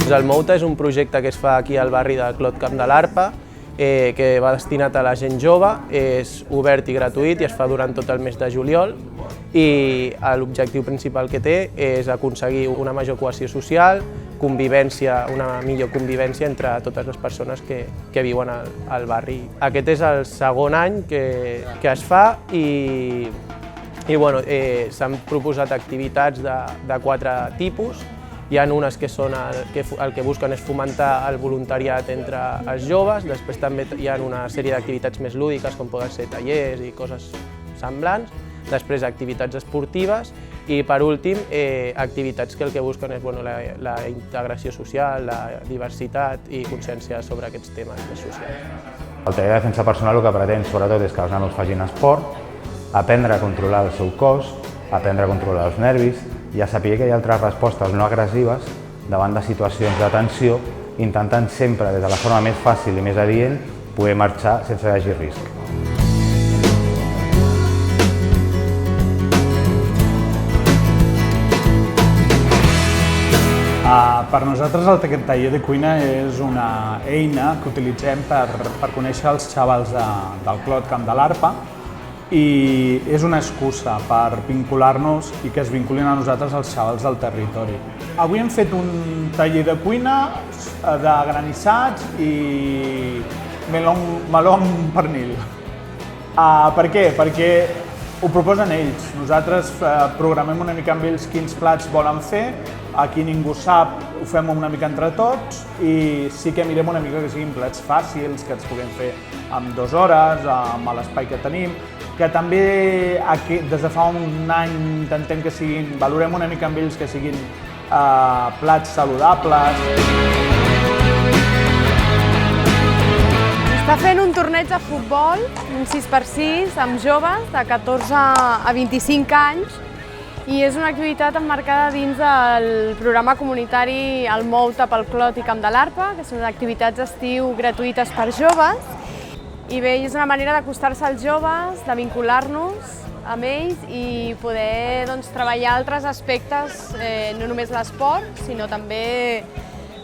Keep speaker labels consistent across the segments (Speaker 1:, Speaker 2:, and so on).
Speaker 1: El Mouta és un projecte que es fa aquí al barri del Clot Camp de l'Arpa, que va destinat a la gent jove, és obert i gratuït i es fa durant tot el mes de juliol, i l'objectiu principal que té és aconseguir una major cohesió social, una millor convivència entre totes les persones que viuen al barri. Aquest és el segon any que es fa i s'han proposat activitats de 4 tipus. Hi ha unes que el que busquen és fomentar el voluntariat entre els joves, després també hi ha una sèrie d'activitats més lúdiques com poden ser tallers i coses semblants, després activitats esportives i per últim activitats que el que busquen és la integració social, la diversitat i consciència sobre aquests temes socials.
Speaker 2: El taller de defensa personal el que pretén sobretot és que els nanos facin esport, aprendre a controlar el seu cos, aprendre a controlar els nervis i a saber que hi ha altres respostes no agressives davant de situacions de tensió, intentant sempre, des de la forma més fàcil i més adient, poder marxar sense que hi hagi risc.
Speaker 3: Per nosaltres el taller de cuina és una eina que utilitzem per conèixer els xavals del Clot Camp de l'Arpa i és una excusa per vincular-nos i que es vinculin a nosaltres els xavals del territori. Avui hem fet un taller de cuina de granissats i meló amb pernil. Per què? Perquè ho proposen ells. Nosaltres programem una mica amb ells quins plats volen fer. Aquí ningú sap, ho fem una mica entre tots i sí que mirem una mica que siguin plats fàcils, que ens puguem fer en 2 hores, amb l'espai que tenim, que també des de fa un any intentem que siguin, valorem una mica amb ells que siguin plats saludables.
Speaker 4: Està fent un torneig de futbol, un 6x6, amb joves de 14 a 25 anys, i és una activitat emmarcada dins del programa comunitari El Mouta pel Clot i Camp de l'Arpa, que són activitats d'estiu gratuïtes per joves. I bé, és una manera d'acostar-se als joves, de vincular-nos amb ells i poder treballar altres aspectes, no només l'esport, sinó també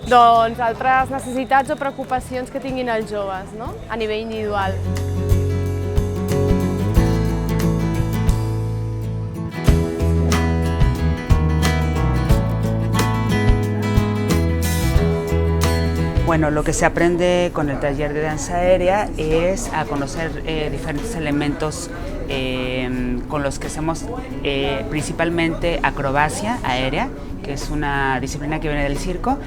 Speaker 4: altres necessitats o preocupacions que tinguin els joves a nivell individual.
Speaker 5: Bueno, lo que se aprende con el taller de danza aérea es a conocer diferentes elementos con los que hacemos principalmente acrobacia aérea, que es una disciplina que viene del circo,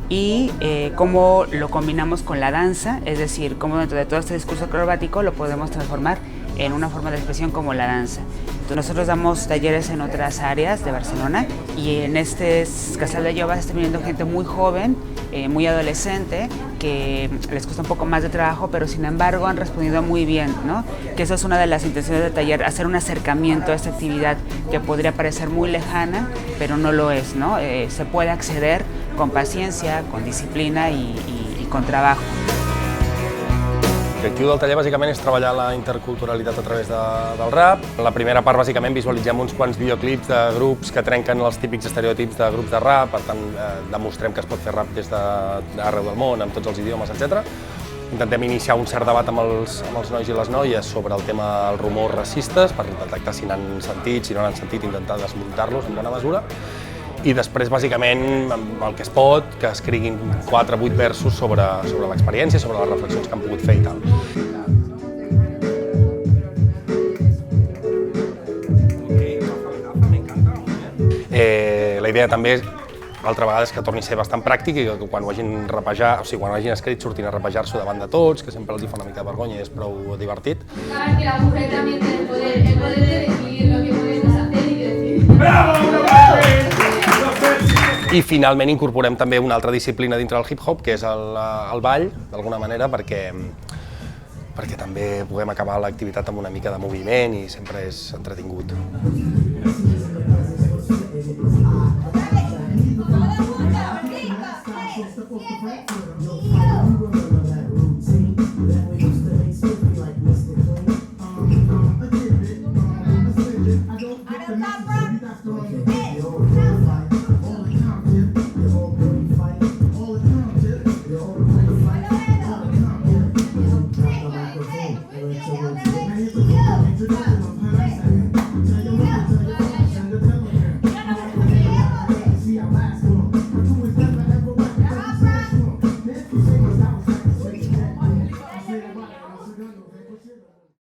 Speaker 5: y cómo lo combinamos con la danza, es decir, cómo dentro de todo este discurso acrobático lo podemos transformar en una forma de expresión como la danza. Nosotros damos talleres en otras áreas de Barcelona y en este Casal de Llobas está viniendo gente muy joven, muy adolescente, que les cuesta un poco más de trabajo, pero sin embargo han respondido muy bien, ¿no? Que eso es una de las intenciones del taller, hacer un acercamiento a esta actividad que podría parecer muy lejana, pero no lo es, ¿no? Se puede acceder con paciencia, con disciplina y con trabajo.
Speaker 6: L'objectiu del taller bàsicament és treballar la interculturalitat a través del rap. En la primera part bàsicament visualitzem uns quants videoclips de grups que trenquen els típics estereotips de grups de rap, per tant demostrem que es pot fer rap des d'arreu del món, amb tots els idiomes, etc. Intentem iniciar un cert debat amb els nois i les noies sobre el tema dels rumors racistes, per detectar si n'han sentit, si no n'han sentit, intentar desmuntar-los en bona mesura. I després, bàsicament, el que es pot, que escriguin 4 o 8 versos sobre l'experiència, sobre les reflexions que han pogut fer i tal. La idea també, l'altra vegada, és que torni a ser bastant pràctic i que quan ho hagin rapejat, o sigui, quan ho hagin escrit surtin a rapejar-s'ho davant de tots, que sempre els fa una mica de vergonya i és prou divertit.
Speaker 7: Que la mujer también tiene el poder de decidir lo que podemos hacer y decir.
Speaker 6: ¡Bravo! I finalment incorporem també una altra disciplina dintre del hip-hop, que és el ball, d'alguna manera, perquè també puguem acabar l'activitat amb una mica de moviment i sempre és entretingut.
Speaker 7: Todo el mundo, 5, 6, 7.